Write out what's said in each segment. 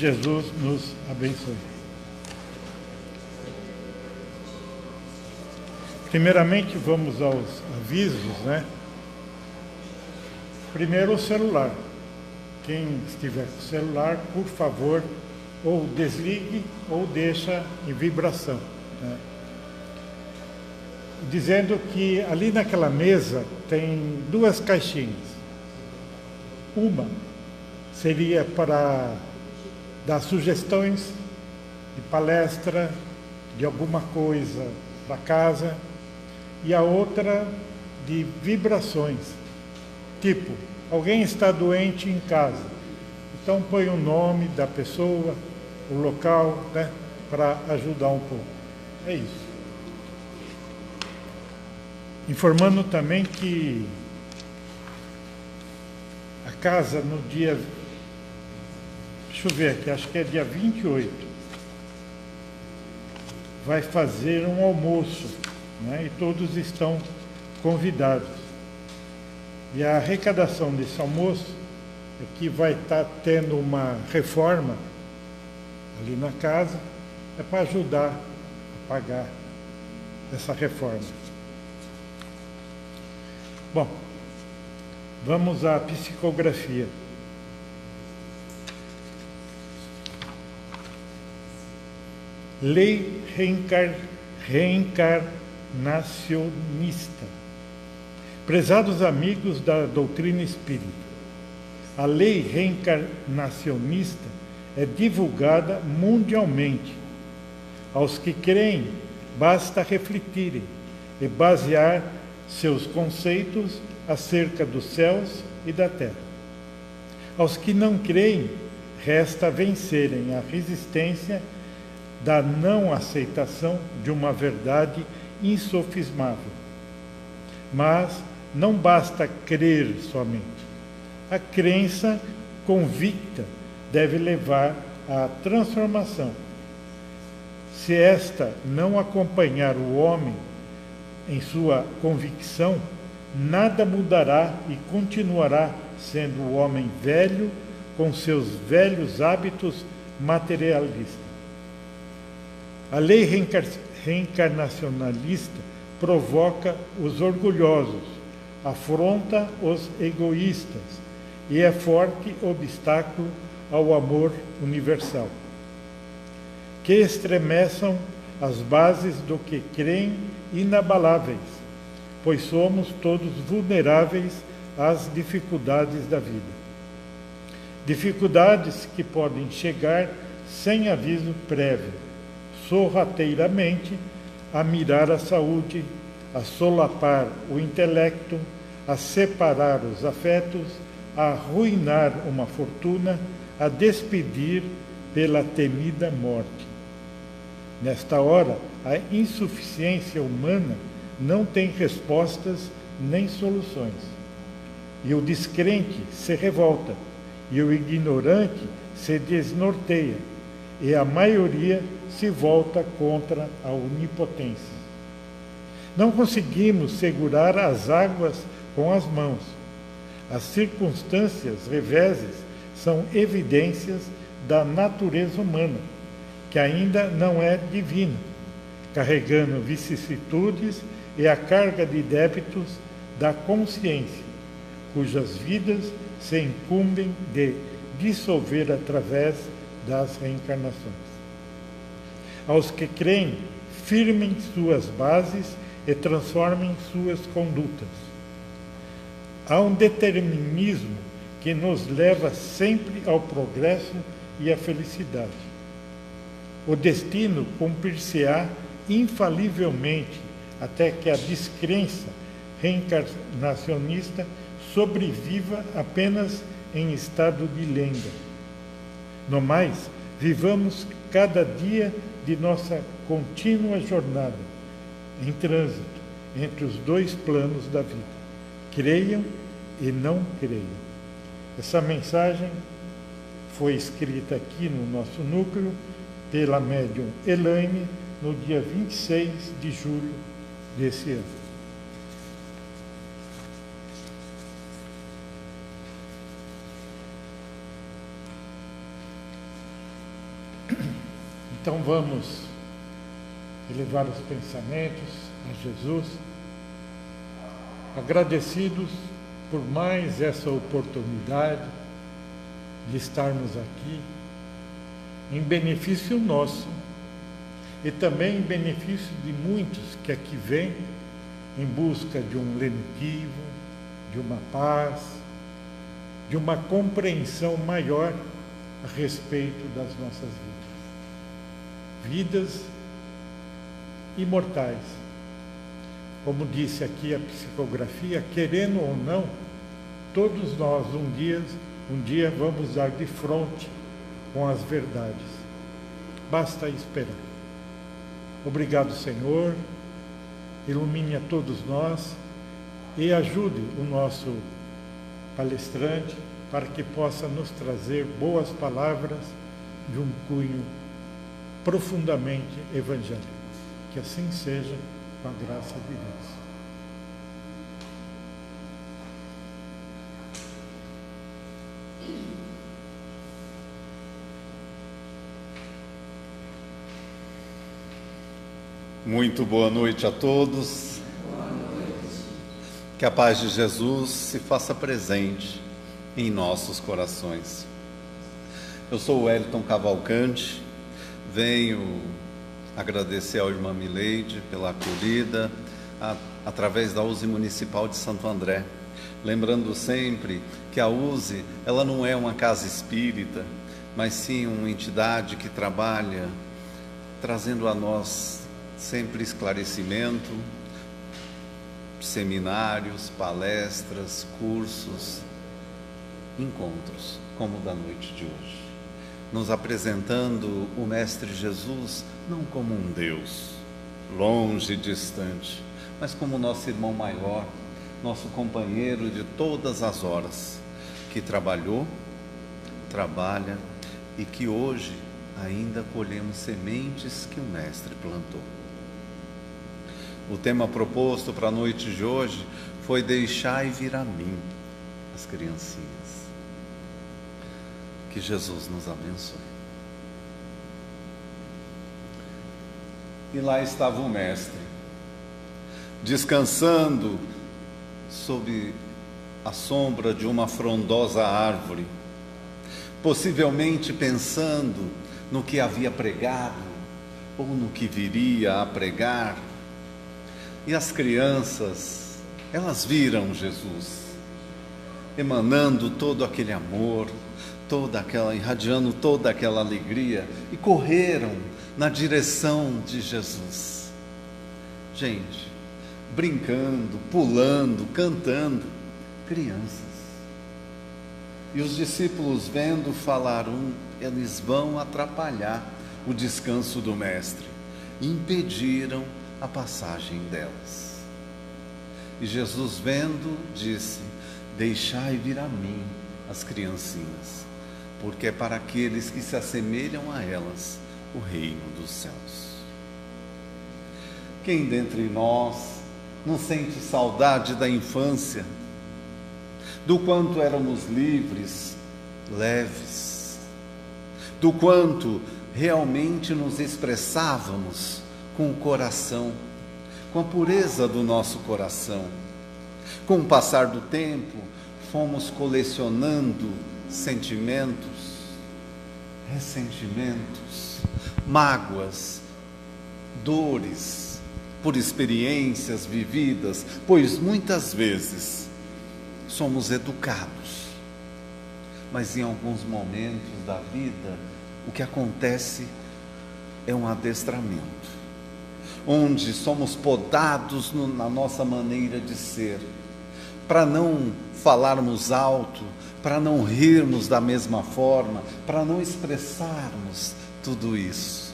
Jesus nos abençoe. Primeiramente, vamos aos avisos, né? Primeiro, o celular. Quem estiver com o celular, por favor, ou desligue ou deixa em vibração, né? Dizendo que ali naquela mesa tem duas caixinhas. Uma seria para dar sugestões de palestra, de alguma coisa para casa, e a outra de vibrações. Tipo, alguém está doente em casa, então põe o nome da pessoa, o local, né, para ajudar um pouco. É isso. Informando também que a casa no dia, deixa eu ver aqui, acho que é dia 28, vai fazer um almoço, né, e todos estão convidados. E a arrecadação desse almoço é que vai estar tendo uma reforma ali na casa, é para ajudar a pagar essa reforma. Bom, vamos à psicografia. Lei reencarnacionista. Prezados amigos da doutrina espírita, a lei reencarnacionista é divulgada mundialmente. Aos que creem, basta refletirem e basear seus conceitos acerca dos céus e da terra. Aos que não creem, resta vencerem a resistência da não aceitação de uma verdade insofismável. Mas não basta crer somente. A crença convicta deve levar à transformação. Se esta não acompanhar o homem em sua convicção, nada mudará e continuará sendo o homem velho com seus velhos hábitos materialistas. A lei reencarnacionalista provoca os orgulhosos, afronta os egoístas e é forte obstáculo ao amor universal. Que estremeçam as bases do que creem inabaláveis, pois somos todos vulneráveis às dificuldades da vida. Dificuldades que podem chegar sem aviso prévio, sorrateiramente, a mirar a saúde, a solapar o intelecto, a separar os afetos, a arruinar uma fortuna, a despedir pela temida morte. Nesta hora, a insuficiência humana não tem respostas nem soluções. E o descrente se revolta, e o ignorante se desnorteia, e a maioria se volta contra a onipotência. Não conseguimos segurar as águas com as mãos. As circunstâncias reveses são evidências da natureza humana, que ainda não é divina, carregando vicissitudes e a carga de débitos da consciência, cujas vidas se incumbem de dissolver através das reencarnações. Aos que creem, firmem suas bases e transformem suas condutas. Há um determinismo que nos leva sempre ao progresso e à felicidade. O destino cumprir-se-á infalivelmente até que a descrença reencarnacionista sobreviva apenas em estado de lenda. No mais, vivamos cada dia de nossa contínua jornada em trânsito entre os dois planos da vida. Creiam e não creiam. Essa mensagem foi escrita aqui no nosso núcleo pela médium Elaine no dia 26 de julho desse ano. Então vamos elevar os pensamentos a Jesus, agradecidos por mais essa oportunidade de estarmos aqui, em benefício nosso e também em benefício de muitos que aqui vêm em busca de um lenitivo, de uma paz, de uma compreensão maior a respeito das nossas vidas. Vidas imortais. Como disse aqui a psicografia, querendo ou não, todos nós um dia vamos dar de frente com as verdades. Basta esperar. Obrigado, Senhor. Ilumine a todos nós e ajude o nosso palestrante para que possa nos trazer boas palavras de um cunho profundamente evangélico. Que assim seja, com a graça de Deus. Muito boa noite a todos. Boa noite. Que a paz de Jesus se faça presente em nossos corações. Eu sou o Wellington Cavalcante, venho agradecer ao irmã Mileide pela acolhida através da USE Municipal de Santo André. Lembrando sempre que a USE, ela não é uma casa espírita, mas sim uma entidade que trabalha trazendo a nós sempre esclarecimento, seminários, palestras, cursos, encontros, como o da noite de hoje. Nos apresentando o Mestre Jesus não como um Deus, longe e distante, mas como nosso irmão maior, nosso companheiro de todas as horas, que trabalhou, trabalha e que hoje ainda colhemos sementes que o Mestre plantou. O tema proposto para a noite de hoje foi Deixai vir a mim as criancinhas. Que Jesus nos abençoe. E lá estava o Mestre, descansando sob a sombra de uma frondosa árvore, possivelmente pensando no que havia pregado ou no que viria a pregar. E as crianças, elas viram Jesus emanando todo aquele amor, irradiando toda aquela alegria, e correram na direção de Jesus. Gente, brincando, pulando, cantando, crianças. E os discípulos, vendo, falaram: eles vão atrapalhar o descanso do Mestre. E impediram a passagem delas. E Jesus, vendo, disse: deixai vir a mim as criancinhas, porque é para aqueles que se assemelham a elas o reino dos céus. Quem dentre nós não sente saudade da infância, do quanto éramos livres, leves, do quanto realmente nos expressávamos com o coração, com a pureza do nosso coração? Com o passar do tempo, fomos colecionando sentimentos, ressentimentos, mágoas, dores, por experiências vividas, pois muitas vezes somos educados, mas em alguns momentos da vida o que acontece é um adestramento, onde somos podados na nossa maneira de ser, para não falarmos alto, para não rirmos da mesma forma, para não expressarmos tudo isso.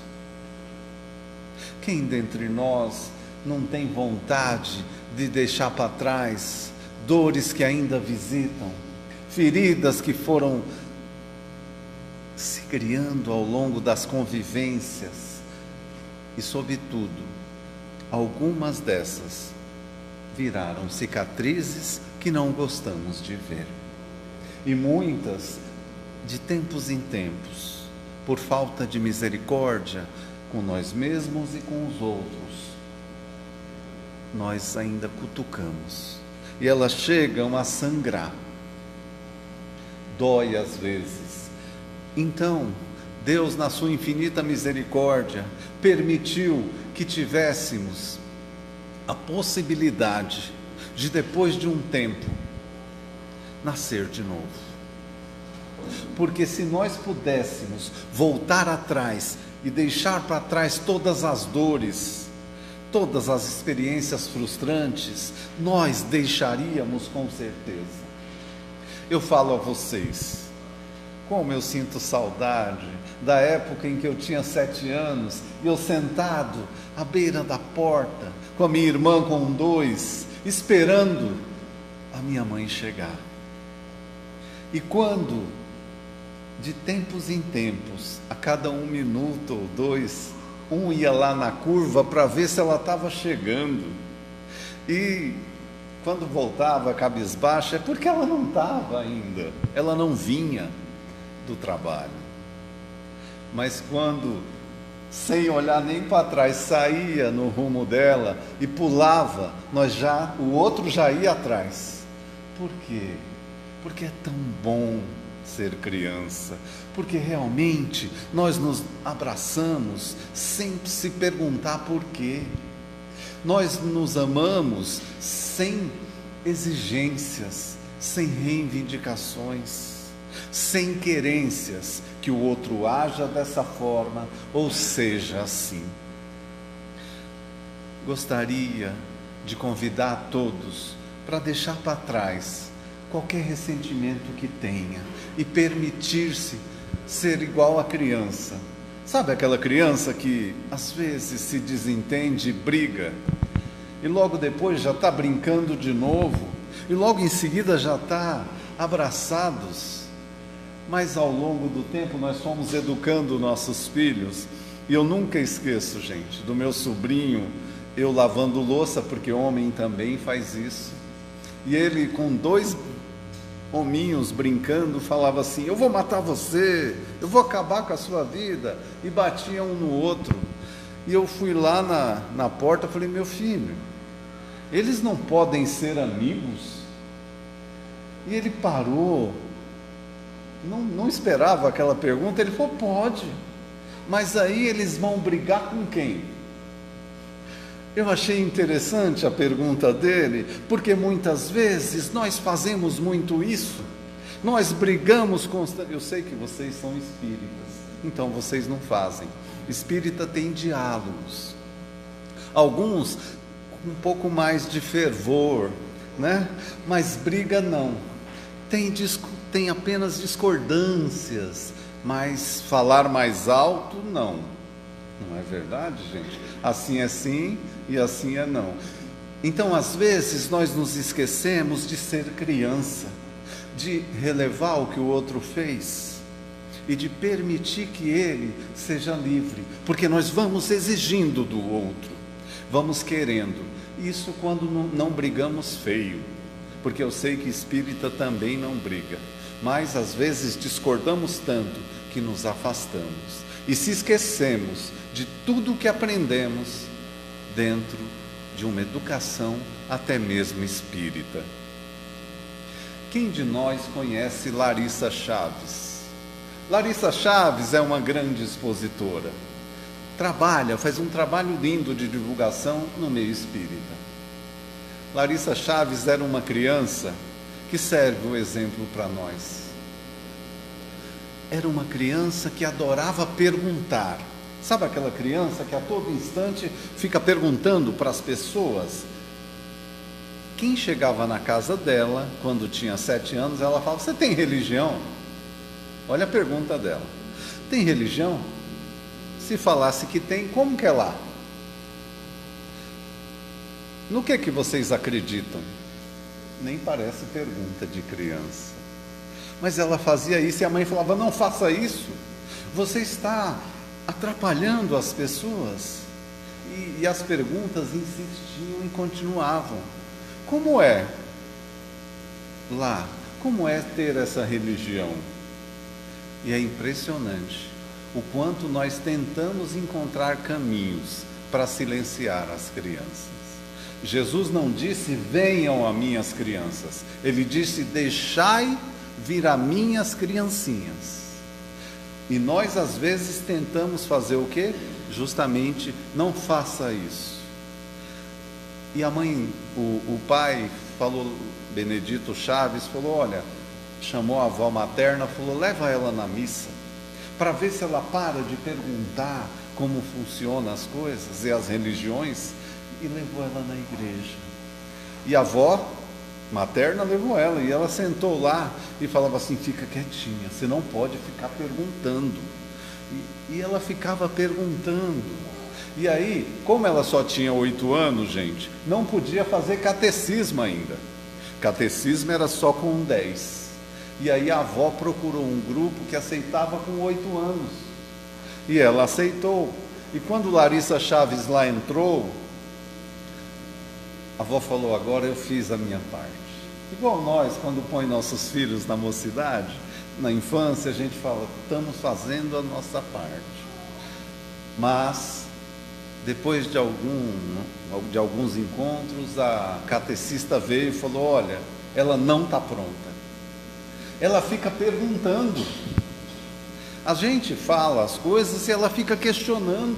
Quem dentre nós não tem vontade de deixar para trás dores que ainda visitam, feridas que foram se criando ao longo das convivências, e sobretudo, algumas dessas viraram cicatrizes que não gostamos de ver. E muitas, de tempos em tempos, por falta de misericórdia com nós mesmos e com os outros, nós ainda cutucamos. E elas chegam a sangrar. Dói às vezes. Então, Deus, na sua infinita misericórdia, permitiu que tivéssemos a possibilidade de, depois de um tempo, nascer de novo. Porque se nós pudéssemos voltar atrás e deixar para trás todas as dores, todas as experiências frustrantes, nós deixaríamos com certeza. Eu falo a vocês, como eu sinto saudade da época em que eu tinha 7 anos, e eu sentado à beira da porta, com a minha irmã com 2, esperando a minha mãe chegar. E quando, de tempos em tempos, a cada 1 minuto ou 2, um ia lá na curva para ver se ela estava chegando. E quando voltava cabisbaixa, é porque ela não estava ainda, ela não vinha do trabalho. Mas quando, sem olhar nem para trás, saía no rumo dela e pulava, o outro já ia atrás. Por quê? Porque é tão bom ser criança, porque realmente nós nos abraçamos sem se perguntar por quê. Nós nos amamos sem exigências, sem reivindicações, sem querências que o outro haja dessa forma ou seja assim. Gostaria de convidar todos para deixar para trás qualquer ressentimento que tenha e permitir-se ser igual à criança. Sabe aquela criança que às vezes se desentende, briga, e logo depois já está brincando de novo, e logo em seguida já está abraçados? Mas ao longo do tempo nós fomos educando nossos filhos, e eu nunca esqueço, gente, do meu sobrinho, eu lavando louça, porque homem também faz isso, e ele com 2 hominhos brincando, falava assim: eu vou matar você, eu vou acabar com a sua vida, e batia um no outro. E eu fui lá na porta, falei: meu filho, eles não podem ser amigos? E ele parou, não esperava aquela pergunta. Ele falou: pode, mas aí eles vão brigar com quem? Eu achei interessante a pergunta dele, porque muitas vezes nós fazemos muito isso, nós brigamos constantemente. Eu sei que vocês são espíritas, então vocês não fazem. Espírita tem diálogos, alguns com um pouco mais de fervor, né? Mas briga não, tem apenas discordâncias, mas falar mais alto não. Não é verdade, gente? Assim é sim e assim é não. Então, às vezes, nós nos esquecemos de ser criança, de relevar o que o outro fez e de permitir que ele seja livre, porque nós vamos exigindo do outro, vamos querendo. Isso quando não brigamos feio, porque eu sei que espírita também não briga, mas às vezes discordamos tanto que nos afastamos e se esquecemos de tudo que aprendemos dentro de uma educação até mesmo espírita. Quem de nós conhece Larissa Chaves? Larissa Chaves é uma grande expositora, faz um trabalho lindo de divulgação no meio espírita. Larissa Chaves era uma criança que serve o exemplo para nós. Era uma criança que adorava perguntar. Sabe aquela criança que a todo instante fica perguntando para as pessoas? Quem chegava na casa dela, quando tinha 7 anos, ela falava: você tem religião? Olha a pergunta dela: tem religião? Se falasse que tem, como que é lá? No que vocês acreditam? Nem parece pergunta de criança. Mas ela fazia isso e a mãe falava: não faça isso, você está atrapalhando as pessoas. E as perguntas insistiam e continuavam. Como é lá? Como é ter essa religião? E é impressionante o quanto nós tentamos encontrar caminhos para silenciar as crianças. Jesus não disse, venham a mim as crianças. Ele disse, deixai vir a mim as criancinhas. E nós às vezes tentamos fazer o quê? Justamente, não faça isso. E a mãe, o pai falou, Benedito Chaves, falou, olha, chamou a avó materna, falou, leva ela na missa, para ver se ela para de perguntar como funcionam as coisas e as religiões, e levou ela na igreja. E a avó materna levou ela, e ela sentou lá e falava assim, fica quietinha, você não pode ficar perguntando. E ela ficava perguntando. E aí, como ela só tinha 8 anos, gente, não podia fazer catecismo ainda. Catecismo era só com 10. E aí a avó procurou um grupo que aceitava com 8 anos. E ela aceitou. E quando Larissa Chaves lá entrou, a avó falou, agora eu fiz a minha parte. Igual nós, quando põe nossos filhos na mocidade, na infância, a gente fala, estamos fazendo a nossa parte. Mas depois de alguns encontros, a catecista veio e falou, olha, ela não está pronta. Ela fica perguntando. A gente fala as coisas e ela fica questionando.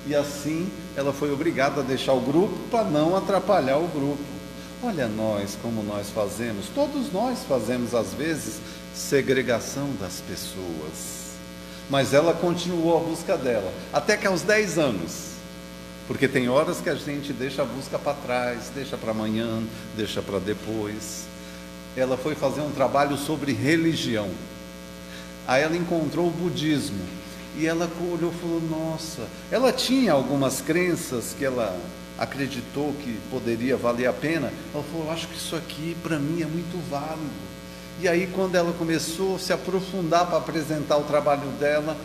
E assim, ela foi obrigada a deixar o grupo para não atrapalhar o grupo. Olha nós, como nós fazemos. Todos nós fazemos, às vezes, segregação das pessoas. Mas ela continuou a busca dela, até que aos 10 anos, porque tem horas que a gente deixa a busca para trás, deixa para amanhã, deixa para depois. Ela foi fazer um trabalho sobre religião. Aí ela encontrou o budismo, e ela olhou e falou, nossa, ela tinha algumas crenças que ela acreditou que poderia valer a pena. Ela falou, acho que isso aqui para mim é muito válido. E aí, quando ela começou a se aprofundar para apresentar o trabalho dela,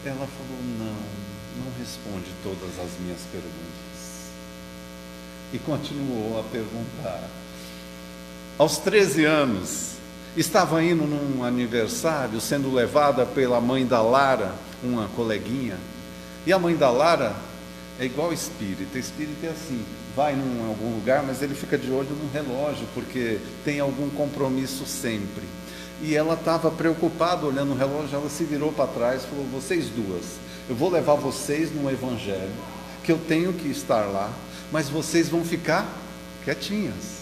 ela falou, não responde todas as minhas perguntas. E continuou a perguntar. Aos 13 anos, estava indo num aniversário, sendo levada pela mãe da Lara, uma coleguinha. E a mãe da Lara é igual espírita. Espírita é assim, vai em algum lugar, mas ele fica de olho no relógio, porque tem algum compromisso sempre. E ela estava preocupada, olhando o relógio, ela se virou para trás e falou, vocês duas, eu vou levar vocês no evangelho, que eu tenho que estar lá, mas vocês vão ficar quietinhas,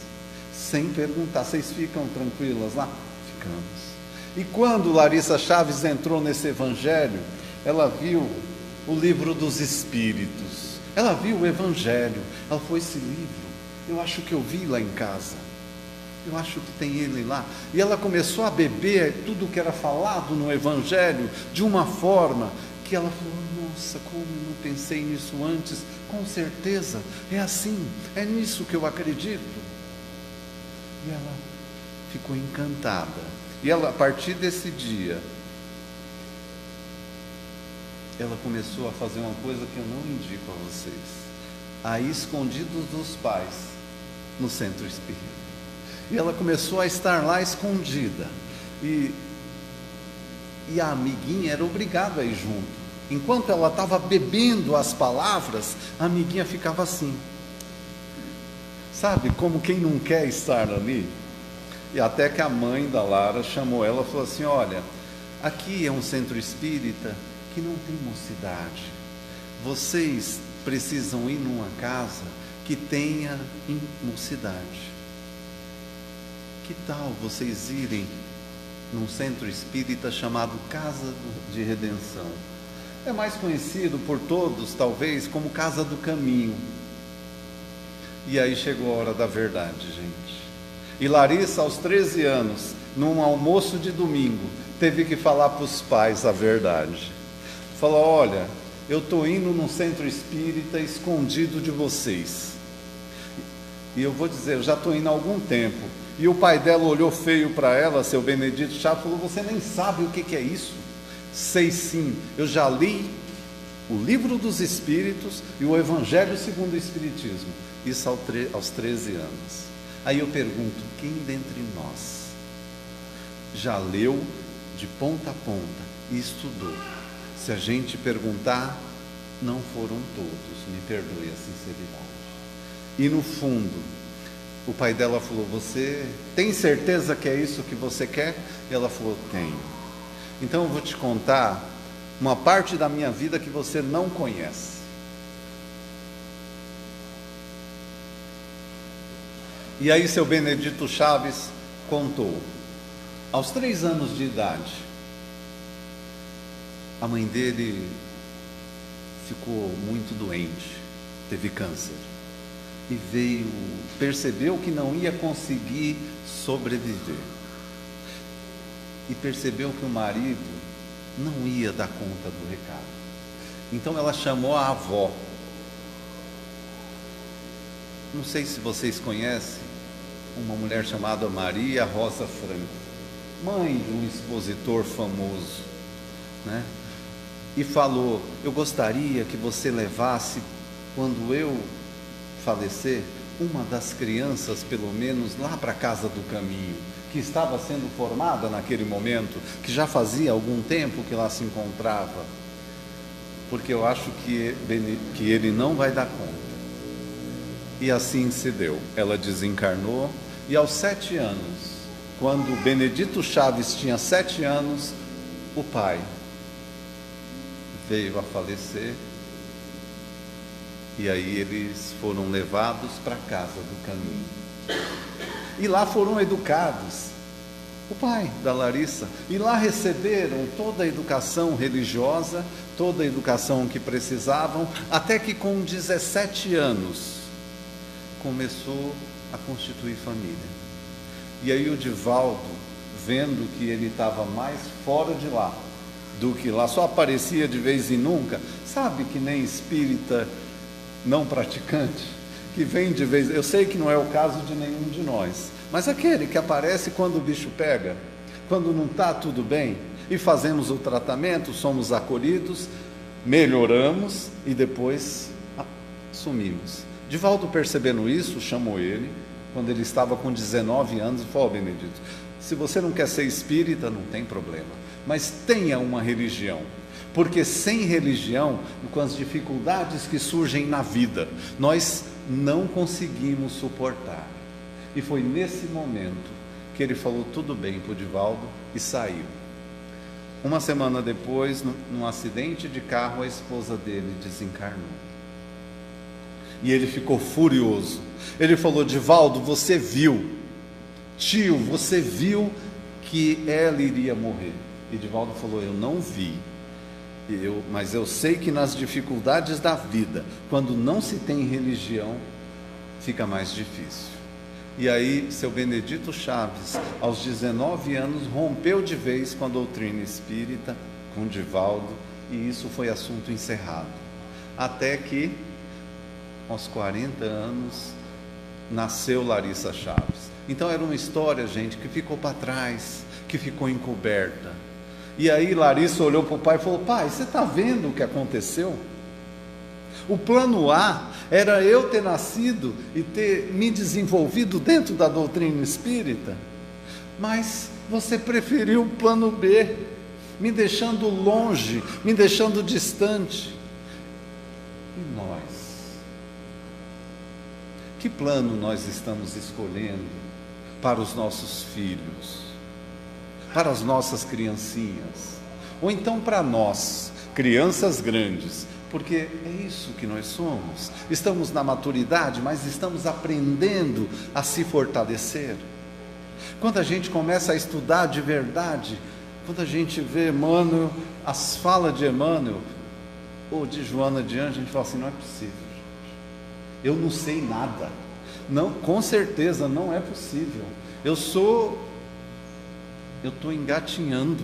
sem perguntar, vocês ficam tranquilas lá? Ficamos. E quando Larissa Chaves entrou nesse evangelho, ela viu o livro dos Espíritos, ela viu o evangelho, ela falou, esse livro, eu acho que eu vi lá em casa, eu acho que tem ele lá. E ela começou a beber tudo que era falado no evangelho, de uma forma que ela falou, nossa, como eu não pensei nisso antes, com certeza, é assim, é nisso que eu acredito. E ela ficou encantada. E ela, a partir desse dia, ela começou a fazer uma coisa que eu não indico a vocês, a ir escondidos dos pais no centro espírita. E ela começou a estar lá escondida, e a amiguinha era obrigada a ir junto. Enquanto ela estava bebendo as palavras, a amiguinha ficava assim, sabe, como quem não quer estar ali. E até que a mãe da Lara chamou ela e falou assim, olha, aqui é um centro espírita que não tem mocidade, vocês precisam ir numa casa que tenha mocidade. Que tal vocês irem num centro espírita chamado Casa de Redenção? É mais conhecido por todos, talvez, como Casa do Caminho. E aí chegou a hora da verdade, gente. E Larissa, aos 13 anos, num almoço de domingo, teve que falar para os pais a verdade. Falou, olha, eu estou indo num centro espírita escondido de vocês. E eu vou dizer, eu já estou indo há algum tempo. E o pai dela olhou feio para ela, seu Benedito Chaves, falou, você nem sabe o que é isso? Sei sim, eu já li o livro dos Espíritos e o Evangelho segundo o Espiritismo. Isso aos 13 anos. Aí eu pergunto, quem dentre nós já leu de ponta a ponta e estudou? Se a gente perguntar, não foram todos, me perdoe a sinceridade. E no fundo, o pai dela falou, você tem certeza que é isso que você quer? E ela falou, tenho. Então eu vou te contar uma parte da minha vida que você não conhece. E aí seu Benedito Chaves contou, aos 3 anos de idade, a mãe dele ficou muito doente, teve câncer, e percebeu que não ia conseguir sobreviver, e percebeu que o marido não ia dar conta do recado. Então ela chamou a avó. Não sei se vocês conhecem uma mulher chamada Maria Rosa Franco, mãe de um expositor famoso, né? E falou, eu gostaria que você levasse, quando eu falecer, uma das crianças, pelo menos, lá para a Casa do Caminho, que estava sendo formada naquele momento, que já fazia algum tempo que lá se encontrava, porque eu acho que ele não vai dar conta. E assim se deu. Ela desencarnou, e aos 7 anos, quando Benedito Chaves tinha 7 anos, o pai veio a falecer, e aí eles foram levados para a Casa do Caminho. E lá foram educados, o pai da Larissa, e lá receberam toda a educação religiosa, toda a educação que precisavam, até que com 17 anos começou a constituir família. E aí o Divaldo, vendo que ele estava mais fora de lá do que lá, só aparecia de vez em nunca, sabe que nem espírita não praticante, que vem de vez, eu sei que não é o caso de nenhum de nós, mas aquele que aparece quando o bicho pega, quando não está tudo bem, e fazemos o tratamento, somos acolhidos, melhoramos e depois sumimos. Divaldo, percebendo isso, chamou ele, quando ele estava com 19 anos, e falou, Benedito, se você não quer ser espírita, não tem problema, mas tenha uma religião, porque sem religião, com as dificuldades que surgem na vida, nós não conseguimos suportar. E foi nesse momento que ele falou tudo bem para o Divaldo e saiu. Uma semana depois, num acidente de carro, a esposa dele desencarnou. E ele ficou furioso. Ele falou, Divaldo, você viu, tio, você viu que ela iria morrer. E Divaldo falou, eu não vi, mas eu sei que nas dificuldades da vida, quando não se tem religião, fica mais difícil. E aí, seu Benedito Chaves, aos 19 anos, rompeu de vez com a doutrina espírita, com Divaldo, e isso foi assunto encerrado. Até que, aos 40 anos, nasceu Larissa Chaves. Então era uma história, gente, que ficou para trás, que ficou encoberta. E aí Larissa olhou para o pai e falou, pai, você está vendo o que aconteceu? O plano A era eu ter nascido e ter me desenvolvido dentro da doutrina espírita, mas você preferiu o plano B, me deixando longe, me deixando distante. E nós? Que plano nós estamos escolhendo para os nossos filhos, para as nossas criancinhas, ou então para nós, crianças grandes, porque é isso que nós somos. Estamos na maturidade, mas estamos aprendendo a se fortalecer. Quando a gente começa a estudar de verdade, quando a gente vê Emmanuel, as falas de Emmanuel, ou de Joana de Anjos, a gente fala assim, não é possível, gente. Eu não sei nada. Não, com certeza não é possível. Eu estou engatinhando,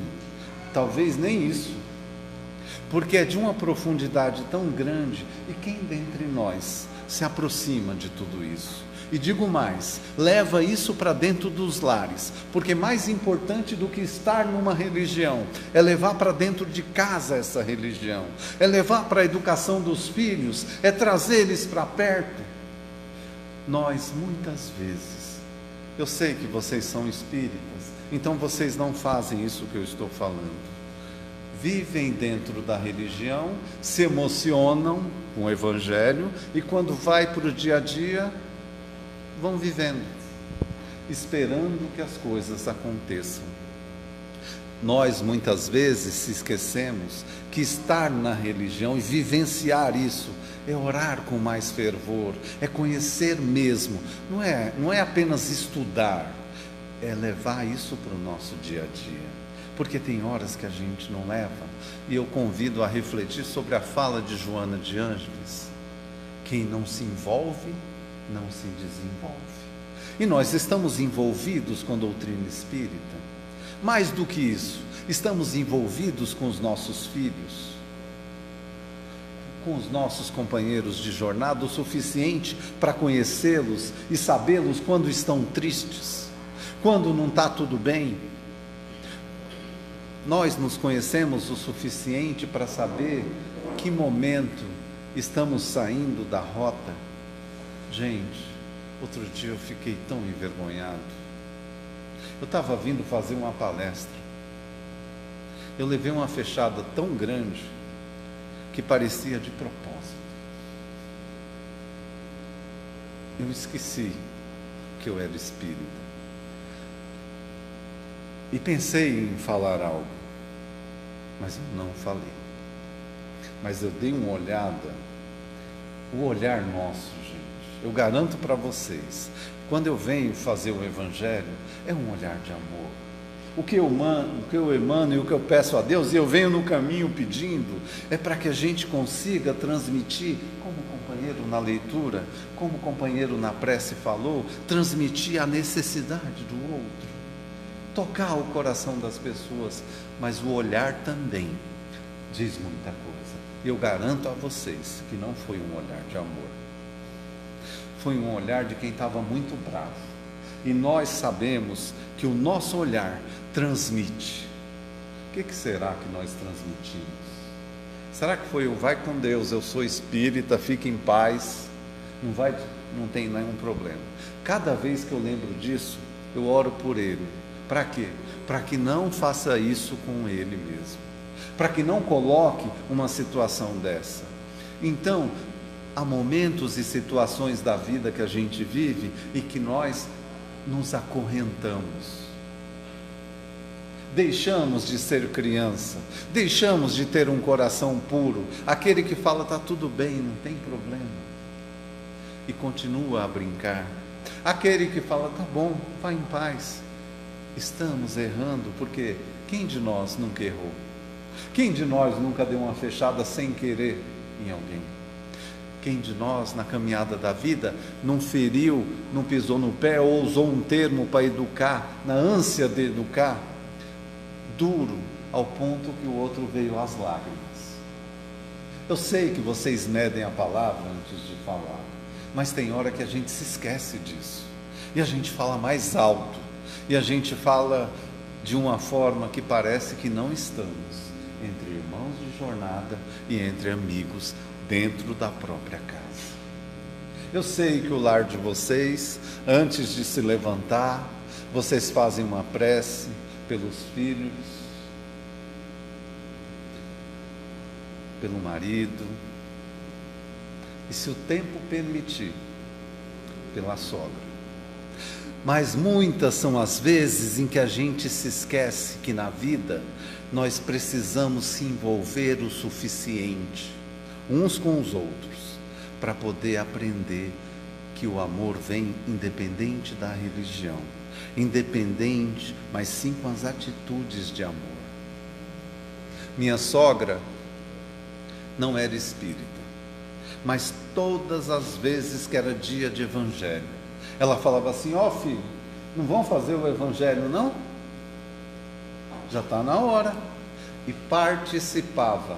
talvez nem isso, porque é de uma profundidade tão grande, e quem dentre nós se aproxima de tudo isso? E digo mais, leva isso para dentro dos lares, porque mais importante do que estar numa religião, é levar para dentro de casa essa religião, é levar para a educação dos filhos, é trazer eles para perto. Nós muitas vezes, eu sei que vocês são espíritas, então vocês não fazem isso que eu estou falando. vivem dentro da religião, se emocionam com o Evangelho e quando vai para o dia a dia, vão vivendo, esperando que as coisas aconteçam. Nós muitas vezes se esquecemos que estar na religião e vivenciar isso é orar com mais fervor, é conhecer mesmo, não é apenas estudar, é levar isso para o nosso dia a dia, porque tem horas que a gente não leva, e eu convido a refletir sobre a fala de Joana de Ângeles: quem não se envolve, não se desenvolve. E nós estamos envolvidos com a doutrina espírita. Mais do que isso, estamos envolvidos com os nossos filhos, com os nossos companheiros de jornada, o suficiente para conhecê-los e sabê-los quando estão tristes, quando não está tudo bem. Nós nos conhecemos o suficiente para saber que momento estamos saindo da rota. Gente, outro dia eu fiquei tão envergonhado. Eu estava vindo fazer uma palestra. Eu levei uma fechada tão grande que parecia de propósito. Eu esqueci que eu era espírita. E pensei em falar algo, mas eu não falei. Mas eu dei uma olhada, o olhar nosso, gente, eu garanto para vocês, quando eu venho fazer o Evangelho, é um olhar de amor. O que eu emano e o que eu peço a Deus, e eu venho no caminho pedindo, é para que a gente consiga transmitir, como o companheiro na leitura, como o companheiro na prece falou, transmitir a necessidade do outro, tocar o coração das pessoas, mas o olhar também diz muita coisa. Eu garanto a vocês que não foi um olhar de amor, foi um olhar de quem estava muito bravo. E nós sabemos que o nosso olhar transmite. O que será que nós transmitimos? Será que foi o vai com Deus, eu sou espírita, fique em paz, não tem nenhum problema. Cada vez que eu lembro disso, eu oro por ele. Para quê? Para que não faça isso com ele mesmo, para que não coloque uma situação dessa. Então, há momentos e situações da vida que a gente vive e que nós nos acorrentamos, deixamos de ser criança, deixamos de ter um coração puro, aquele que fala está tudo bem, não tem problema, e continua a brincar, aquele que fala tá bom, vá em paz. Estamos errando, porque quem de nós nunca errou? Quem de nós nunca deu uma fechada sem querer em alguém? Quem de nós, na caminhada da vida, não feriu, não pisou no pé, ou usou um termo para educar, na ânsia de educar, duro, ao ponto que o outro veio às lágrimas? Eu sei que vocês medem a palavra antes de falar, mas tem hora que a gente se esquece disso, e a gente fala mais alto, e a gente fala de uma forma que parece que não estamos entre irmãos de jornada e entre amigos dentro da própria casa. Eu sei que o lar de vocês, antes de se levantar, vocês fazem uma prece pelos filhos, pelo marido, e se o tempo permitir, pela sogra. Mas muitas são as vezes em que a gente se esquece que na vida nós precisamos se envolver o suficiente uns com os outros para poder aprender que o amor vem independente da religião, independente, mas sim com as atitudes de amor. Minha sogra não era espírita, mas todas as vezes que era dia de evangelho, ela falava assim: ó filho, não vão fazer o evangelho não? Já está na hora. E participava.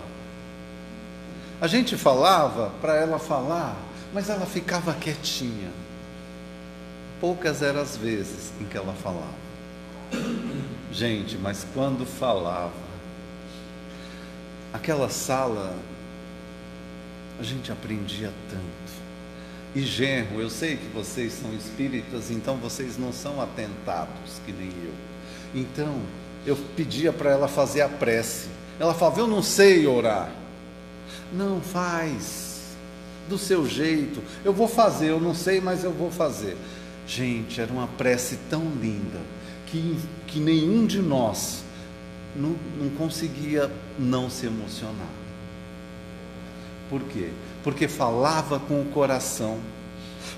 A gente falava para ela falar, mas ela ficava quietinha. Poucas eram as vezes em que ela falava. Gente, mas quando falava, aquela sala, a gente aprendia tanto. E genro, eu sei que vocês são espíritas, então vocês não são atentados que nem eu. Então, eu pedia para ela fazer a prece. Ela falava: eu não sei orar. Não, faz do seu jeito. Eu vou fazer, eu não sei, mas eu vou fazer. Gente, era uma prece tão linda que nenhum de nós não conseguia não se emocionar. Por quê? Porque falava com o coração,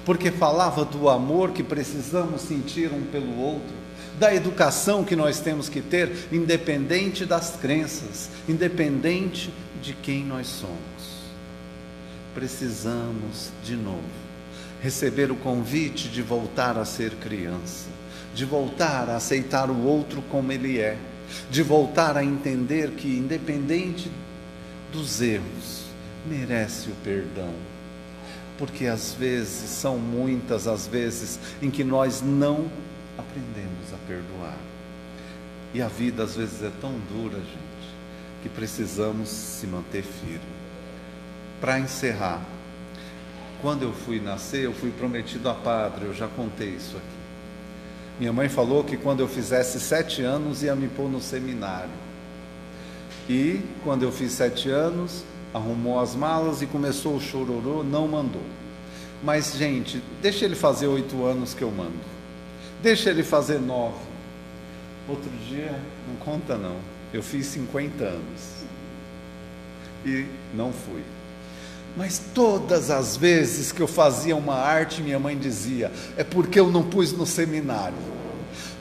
porque falava do amor que precisamos sentir um pelo outro, da educação que nós temos que ter, independente das crenças, independente de quem nós somos. Precisamos, de novo, receber o convite de voltar a ser criança, de voltar a aceitar o outro como ele é, de voltar a entender que, independente dos erros, merece o perdão, porque às vezes, são muitas as vezes em que nós não aprendemos a perdoar, e a vida às vezes é tão dura, gente, que precisamos se manter firme. Para encerrar, quando eu fui nascer, eu fui prometido a padre, eu já contei isso aqui. Minha mãe falou que quando eu fizesse 7 anos ia me pôr no seminário, e quando eu fiz 7 anos, arrumou as malas e começou o chororô, não mandou. Mas, gente, deixa ele fazer 8 anos que eu mando, deixa ele fazer 9. Outro dia, não conta não, eu fiz 50 anos e não fui. Mas todas as vezes que eu fazia uma arte, minha mãe dizia: é porque eu não pus no seminário,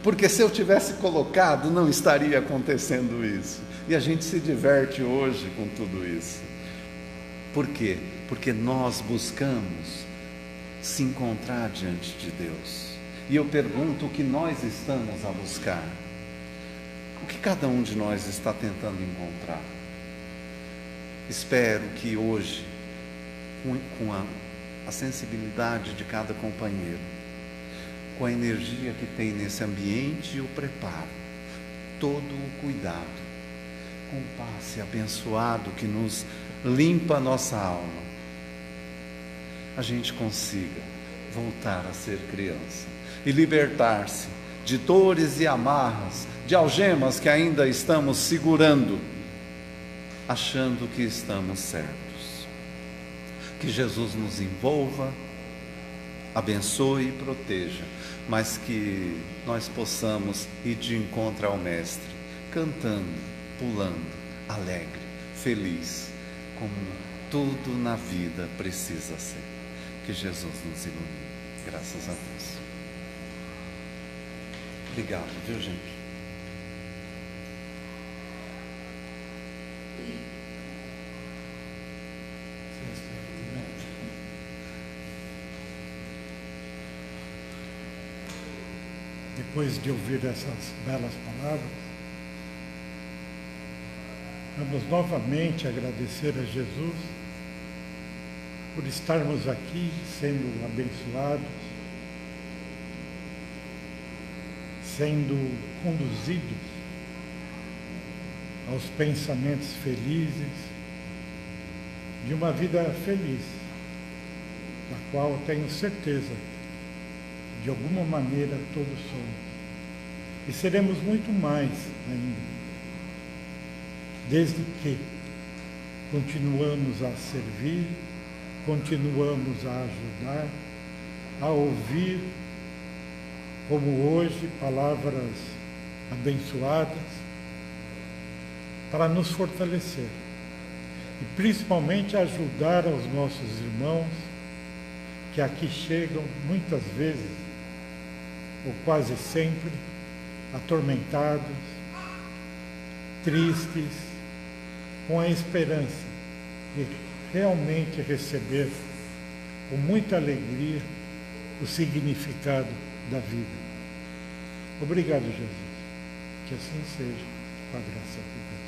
porque se eu tivesse colocado, não estaria acontecendo isso. E a gente se diverte hoje com tudo isso. Por quê? Porque nós buscamos se encontrar diante de Deus. E eu pergunto: o que nós estamos a buscar? O que cada um de nós está tentando encontrar? Espero que hoje, com a sensibilidade de cada companheiro, com a energia que tem nesse ambiente e o preparo, todo o cuidado, com o passe abençoado que nos limpa a nossa alma, a gente consiga voltar a ser criança e libertar-se de dores e amarras, de algemas que ainda estamos segurando, achando que estamos certos. Que Jesus nos envolva, abençoe e proteja, mas que nós possamos ir de encontro ao Mestre, cantando, pulando, alegre, feliz, como tudo na vida precisa ser. Que Jesus nos ilumine. Graças a Deus. Obrigado, viu, gente? Depois de ouvir essas belas palavras, vamos novamente agradecer a Jesus por estarmos aqui sendo abençoados, sendo conduzidos aos pensamentos felizes de uma vida feliz, da qual tenho certeza, de alguma maneira todos somos. E seremos muito mais ainda, desde que continuamos a servir, continuamos a ajudar, a ouvir, como hoje, palavras abençoadas, para nos fortalecer. E principalmente ajudar aos nossos irmãos, que aqui chegam muitas vezes, ou quase sempre, atormentados, tristes, com a esperança de realmente receber com muita alegria o significado da vida. Obrigado, Jesus. Que assim seja, com a graça de Deus.